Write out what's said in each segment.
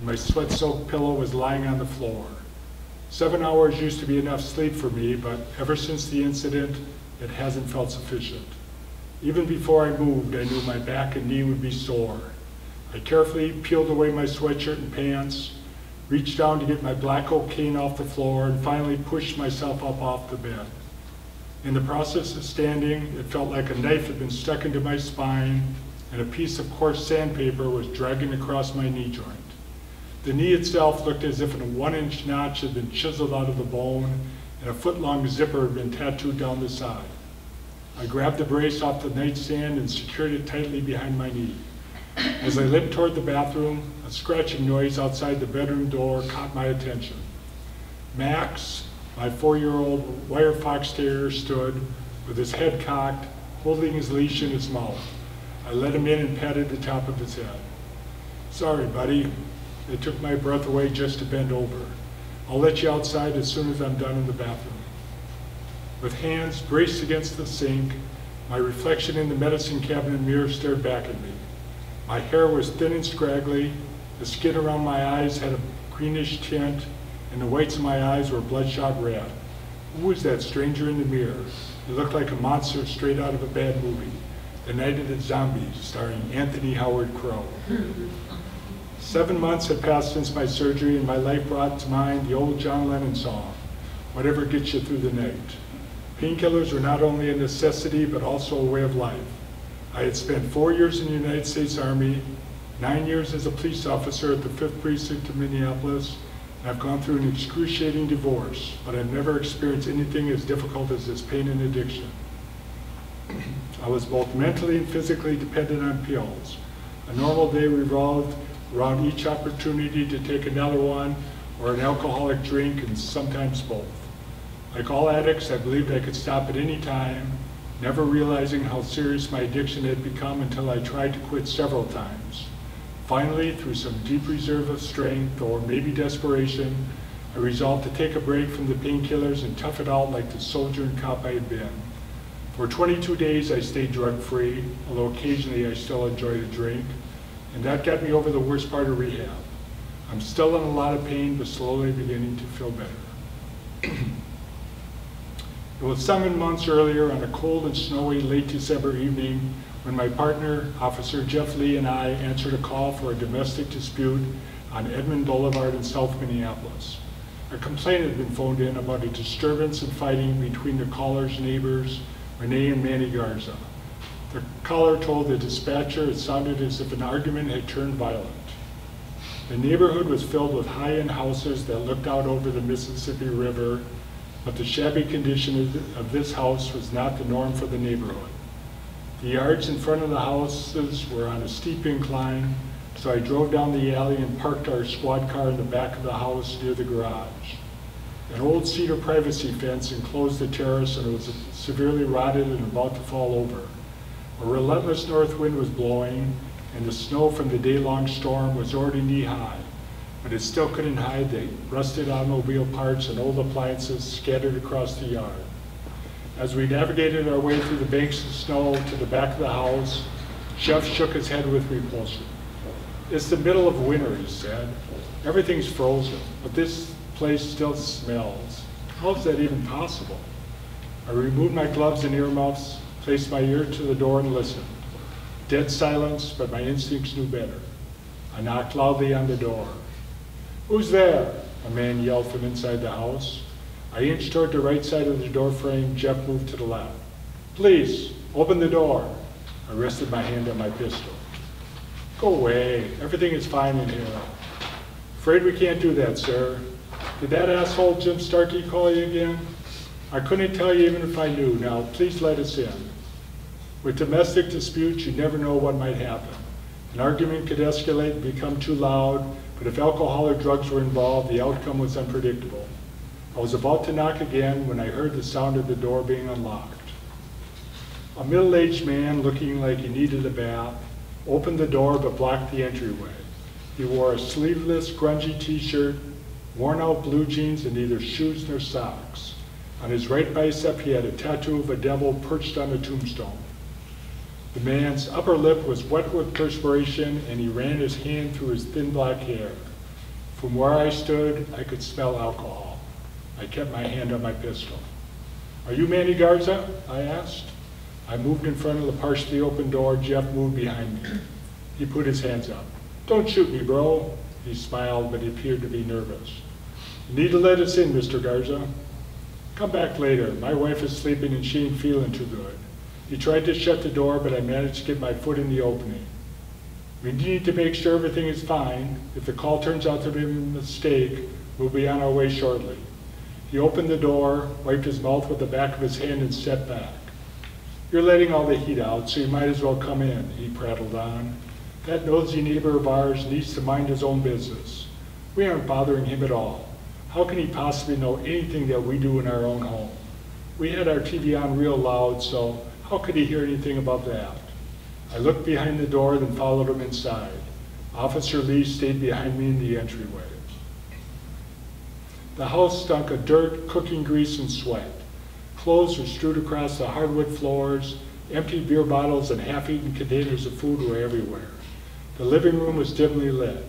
My sweat-soaked pillow was lying on the floor. 7 hours used to be enough sleep for me, but ever since the incident, it hasn't felt sufficient. Even before I moved, I knew my back and knee would be sore. I carefully peeled away my sweatshirt and pants, reached down to get my black oak cane off the floor, and finally pushed myself up off the bed. In the process of standing, it felt like a knife had been stuck into my spine, and a piece of coarse sandpaper was dragging across my knee joint. The knee itself looked as if a 1-inch notch had been chiseled out of the bone, and a foot-long zipper had been tattooed down the side. I grabbed the brace off the nightstand and secured it tightly behind my knee. As I limped toward the bathroom, a scratching noise outside the bedroom door caught my attention. Max, my 4-year-old wire fox terrier, stood with his head cocked, holding his leash in his mouth. I let him in and patted the top of his head. "Sorry, buddy." It took my breath away just to bend over. "I'll let you outside as soon as I'm done in the bathroom." With hands braced against the sink, my reflection in the medicine cabinet mirror stared back at me. My hair was thin and scraggly, the skin around my eyes had a greenish tint, and the whites of my eyes were bloodshot red. Who was that stranger in the mirror? He looked like a monster straight out of a bad movie, The Night of the Zombies, starring Anthony Howard Crowe. 7 months had passed since my surgery, and my life brought to mind the old John Lennon song, "Whatever Gets You Through the Night." Painkillers were not only a necessity, but also a way of life. I had spent 4 years in the United States Army, 9 years as a police officer at the 5th Precinct of Minneapolis, and I've gone through an excruciating divorce, but I've never experienced anything as difficult as this pain and addiction. I was both mentally and physically dependent on pills. A normal day revolved around each opportunity to take another one or an alcoholic drink, and sometimes both. Like all addicts, I believed I could stop at any time, never realizing how serious my addiction had become until I tried to quit several times. Finally, through some deep reserve of strength, or maybe desperation, I resolved to take a break from the painkillers and tough it out like the soldier and cop I had been. For 22 days I stayed drug-free, although occasionally I still enjoyed a drink, and that got me over the worst part of rehab. I'm still in a lot of pain, but slowly beginning to feel better. It was 7 months earlier on a cold and snowy late December evening when my partner, Officer Jeff Lee, and I answered a call for a domestic dispute on Edmond Boulevard in South Minneapolis. A complaint had been phoned in about a disturbance and fighting between the caller's neighbors, Renee and Manny Garza. The caller told the dispatcher it sounded as if an argument had turned violent. The neighborhood was filled with high-end houses that looked out over the Mississippi River, but the shabby condition of this house was not the norm for the neighborhood. The yards in front of the houses were on a steep incline, so I drove down the alley and parked our squad car in the back of the house near the garage. An old cedar privacy fence enclosed the terrace, and it was severely rotted and about to fall over. A relentless north wind was blowing, and the snow from the day-long storm was already knee-high, but it still couldn't hide the rusted automobile parts and old appliances scattered across the yard. As we navigated our way through the banks of snow to the back of the house, Jeff shook his head with repulsion. "It's the middle of winter," he said. "Everything's frozen, but this place still smells. How is that even possible?" I removed my gloves and earmuffs, placed my ear to the door and listened. Dead silence, but my instincts knew better. I knocked loudly on the door. "Who's there?" a man yelled from inside the house. I inched toward the right side of the door frame. Jeff moved to the left. "Please, open the door." I rested my hand on my pistol. "Go away. Everything is fine in here." "Afraid we can't do that, sir. Did that asshole Jim Starkey call you again?" "I couldn't tell you even if I knew. Now, please let us in." With domestic disputes, you never know what might happen. An argument could escalate and become too loud, but if alcohol or drugs were involved, the outcome was unpredictable. I was about to knock again when I heard the sound of the door being unlocked. A middle-aged man, looking like he needed a bath, opened the door but blocked the entryway. He wore a sleeveless, grungy t-shirt, worn-out blue jeans, and neither shoes nor socks. On his right bicep, he had a tattoo of a devil perched on a tombstone. The man's upper lip was wet with perspiration, and he ran his hand through his thin black hair. From where I stood, I could smell alcohol. I kept my hand on my pistol. "Are you Manny Garza?" I asked. I moved in front of the partially open door. Jeff moved behind me. He put his hands up. "Don't shoot me, bro." He smiled, but he appeared to be nervous. "You need to let us in, Mr. Garza." "Come back later. My wife is sleeping and she ain't feeling too good." He tried to shut the door, but I managed to get my foot in the opening. "We need to make sure everything is fine. If the call turns out to be a mistake, we'll be on our way shortly." He opened the door, wiped his mouth with the back of his hand, and stepped back. "You're letting all the heat out, so you might as well come in," he prattled on. "That nosy neighbor of ours needs to mind his own business. We aren't bothering him at all. How can he possibly know anything that we do in our own home? We had our TV on real loud, so how could he hear anything above that?" I looked behind the door, then followed him inside. Officer Lee stayed behind me in the entryway. The house stunk of dirt, cooking grease, and sweat. Clothes were strewed across the hardwood floors. Empty beer bottles and half-eaten containers of food were everywhere. The living room was dimly lit.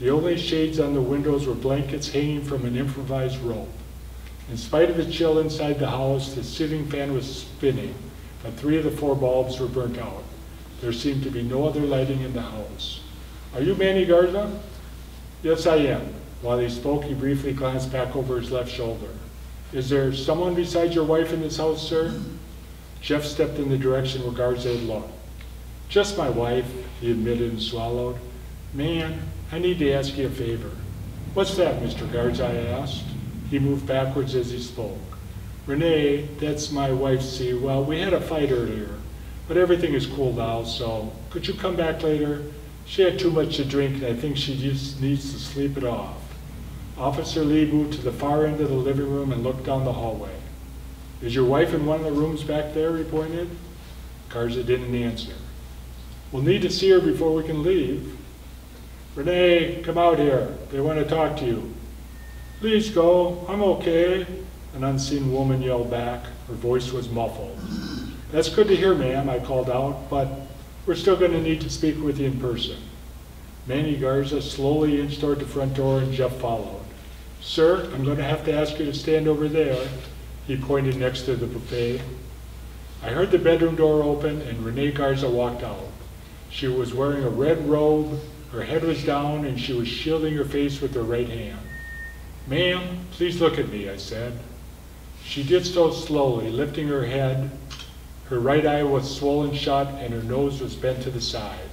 The only shades on the windows were blankets hanging from an improvised rope. In spite of the chill inside the house, the ceiling fan was spinning, but 3 of the 4 bulbs were burnt out. There seemed to be no other lighting in the house. "Are you Manny Garza?" "Yes, I am." While he spoke, he briefly glanced back over his left shoulder. "Is there someone besides your wife in this house, sir?" Jeff stepped in the direction where Garza had looked. "Just my wife," he admitted and swallowed. "Man, I need to ask you a favor." "What's that, Mr. Garza?" I asked. He moved backwards as he spoke. "Renee, that's my wife, see, well, we had a fight earlier, but everything is cool now, so could you come back later? She had too much to drink and I think she just needs to sleep it off." Officer Lee moved to the far end of the living room and looked down the hallway. "Is your wife in one of the rooms back there?" he pointed. Garza didn't answer. "We'll need to see her before we can leave." "Renee, come out here. They want to talk to you." "Please go. I'm okay," an unseen woman yelled back. Her voice was muffled. "That's good to hear, ma'am," I called out, "but we're still going to need to speak with you in person." Manny Garza slowly inched toward the front door and Jeff followed. "Sir, I'm going to have to ask you to stand over there." He pointed next to the buffet. I heard the bedroom door open and Renee Garza walked out. She was wearing a red robe, her head was down, and she was shielding her face with her right hand. "Ma'am, please look at me," I said. She did so slowly, lifting her head. Her right eye was swollen shut and her nose was bent to the side.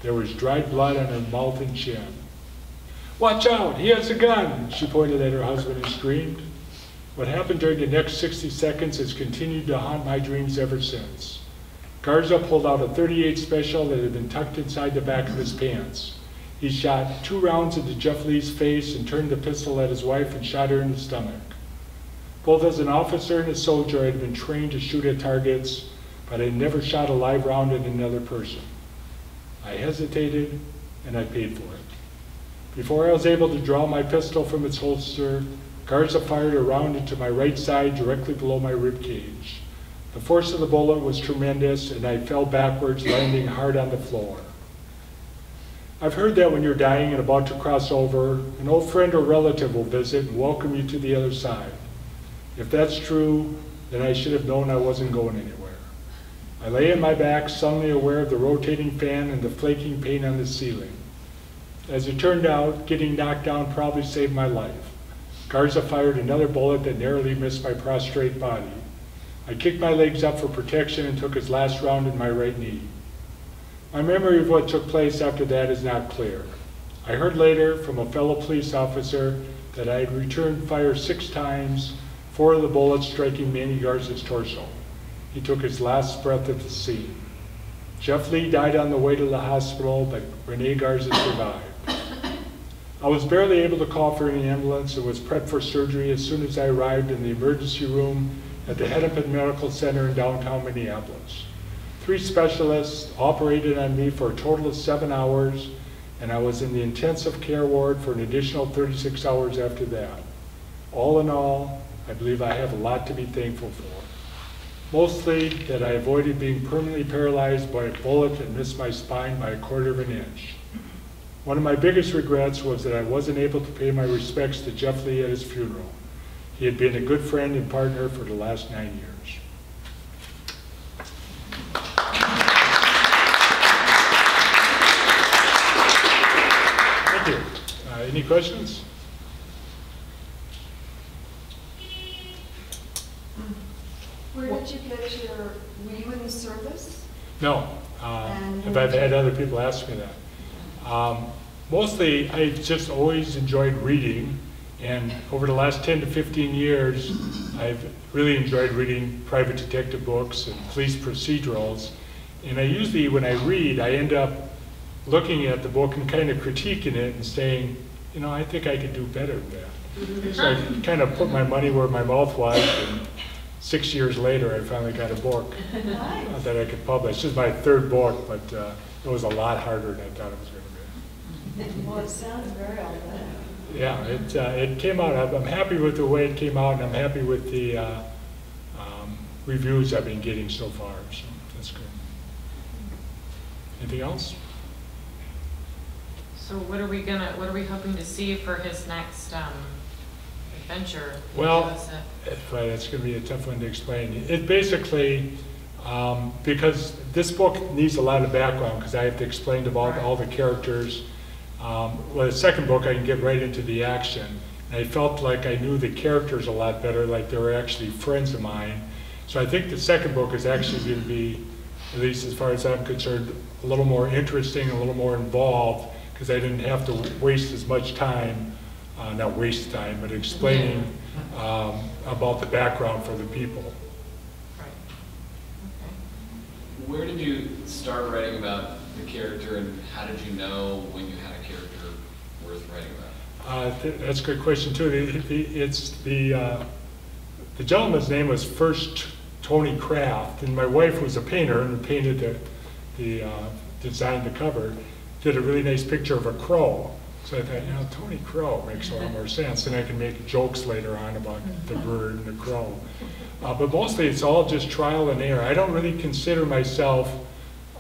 There was dried blood on her mouth and chin. "Watch out, he has a gun!" She pointed at her husband and screamed. What happened during the next 60 seconds has continued to haunt my dreams ever since. Garza pulled out a .38 Special that had been tucked inside the back of his pants. He shot 2 rounds into Jeff Lee's face and turned the pistol at his wife and shot her in the stomach. Both as an officer and a soldier, I had been trained to shoot at targets, but I had never shot a live round at another person. I hesitated, and I paid for it. Before I was able to draw my pistol from its holster, Garza fired a round into my right side directly below my rib cage. The force of the bullet was tremendous, and I fell backwards, landing hard on the floor. I've heard that when you're dying and about to cross over, an old friend or relative will visit and welcome you to the other side. If that's true, then I should have known I wasn't going anywhere. I lay on my back, suddenly aware of the rotating fan and the flaking paint on the ceiling. As it turned out, getting knocked down probably saved my life. Garza fired another bullet that narrowly missed my prostrate body. I kicked my legs up for protection and took his last round in my right knee. My memory of what took place after that is not clear. I heard later from a fellow police officer that I had returned fire 6 times, 4 of the bullets striking Manny Garza's torso. He took his last breath at the scene. Jeff Lee died on the way to the hospital, but Renee Garza survived. I was barely able to call for an ambulance and was prepped for surgery as soon as I arrived in the emergency room at the Hennepin Medical Center in downtown Minneapolis. 3 specialists operated on me for a total of 7 hours, and I was in the intensive care ward for an additional 36 hours after that. All in all, I believe I have a lot to be thankful for. Mostly that I avoided being permanently paralyzed by a bullet that missed my spine by 1/4 of an inch. One of my biggest regrets was that I wasn't able to pay my respects to Jeff Lee at his funeral. He had been a good friend and partner for the last 9 years. Thank you. Any questions? Where did you get were you in the service? No, but I've had other people ask me that. Mostly, I've just always enjoyed reading, and over the last 10 to 15 years, I've really enjoyed reading private detective books and police procedurals. And I usually, when I read, I end up looking at the book and kind of critiquing it and saying, you know, I think I could do better than that. So I kind of put my money where my mouth was, and 6 years later, I finally got a book that I could publish. This is my third book, but it was a lot harder than I thought it was going to be. Well, it sounds very authentic. Yeah, it came out. I'm happy with the way it came out, and I'm happy with the reviews I've been getting so far. So that's good. Anything else? So what are we hoping to see for his next adventure? Well, that's going to be a tough one to explain. It basically, because this book needs a lot of background, because I have to explain about all the characters. Well, the second book, I can get right into the action. And I felt like I knew the characters a lot better, like they were actually friends of mine. So I think the second book is actually going to be, at least as far as I'm concerned, a little more interesting, a little more involved, because I didn't have to waste as much time, not waste time, but explaining about the background for the people. Right. Okay. Where did you start writing about the character, and how did you know when you had a character worth writing about? That's a good question too. The gentleman's name was first Tony Kraft, and my wife was a painter and painted designed the cover. Did a really nice picture of a crow. So I thought, you know, Tony Crow makes a lot more sense, and I can make jokes later on about the bird and the crow. But mostly it's all just trial and error. I don't really consider myself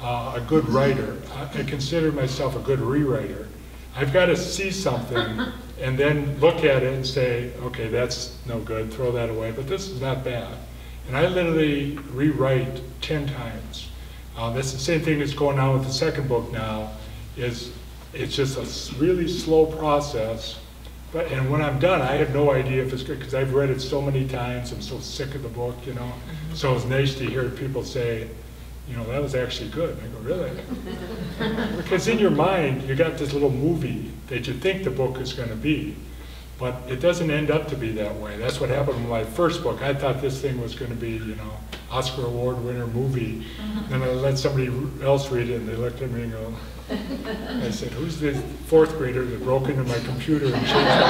a good writer. I consider myself a good rewriter. I've got to see something and then look at it and say, okay, that's no good, throw that away, but this is not bad. And I literally rewrite 10 times. That's the same thing that's going on with the second book now, is it's just a really slow process. And when I'm done, I have no idea if it's good, because I've read it so many times. I'm so sick of the book, you know. So it's nice to hear people say, you know, that was actually good. I go, really? Because in your mind, you got this little movie that you think the book is going to be, but it doesn't end up to be that way. That's what happened with my first book. I thought this thing was going to be, you know, Oscar Award winner movie. Then I let somebody else read it, and they looked at me and go, I said, who's the fourth grader that broke into my computer and changed my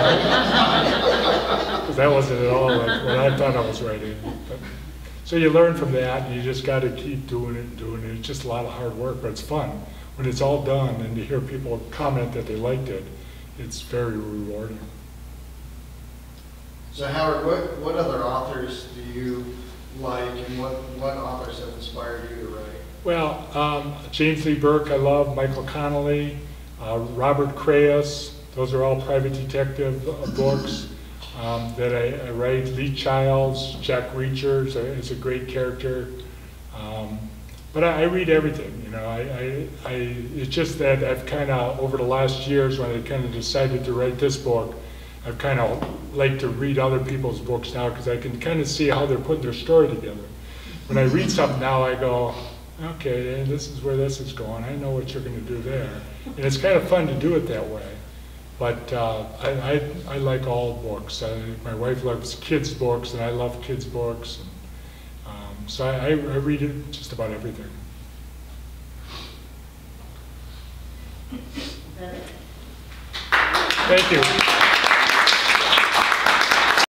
writing? Because that wasn't at all like what I thought I was writing. But, so you learn from that, and you just got to keep doing it and doing it. It's just a lot of hard work, but it's fun. When it's all done and to hear people comment that they liked it, it's very rewarding. So Howard, what other authors do you like, and what authors have inspired you to write? Well, James Lee Burke I love, Michael Connelly, Robert Crais, those are all private detective books that I write. Lee Childs, Jack Reacher is a great character. But I read everything, you know. It's just that I've kind of, over the last years when I kind of decided to write this book, I've kind of liked to read other people's books now, because I can kind of see how they're putting their story together. When I read something now, I go, okay, this is where this is going. I know what you're going to do there. And it's kind of fun to do it that way. But I like all books. My wife loves kids' books, and I love kids' books. And, so I read it, just about everything. Thank you.